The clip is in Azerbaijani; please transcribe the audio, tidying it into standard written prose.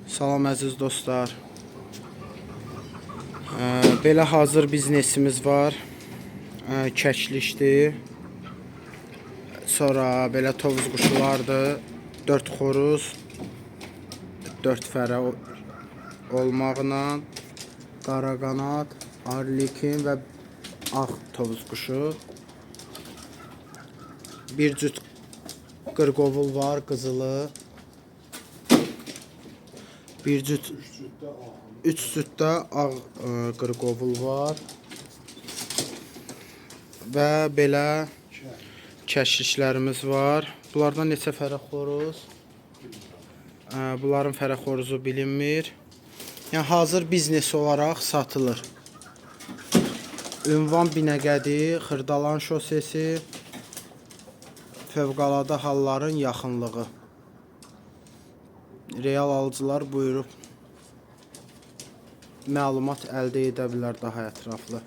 Salam əziz dostlar. Belə hazır biznesimiz var. Kəklikdir. Sonra belə tovuz quşulardır. 4 xoruz, 4 fərə olmaqla qara qanad, arlekin və ağ tovuz quşu. Bir cüt qırqovul var, qızılı. Bir cüt 3 cütdə ağ qırqovul var. Və belə kəşliklərimiz var. Bunlardan neçə fərə xoruz? Bunların fərə xoruzu bilinmir. Yəni hazır biznes olaraq satılır. Ünvan Binəqədi, Xırdalan şosesi, Fövqəladə Halların yaxınlığı. Real alıcılar buyurub məlumat əldə edə bilər daha ətraflı.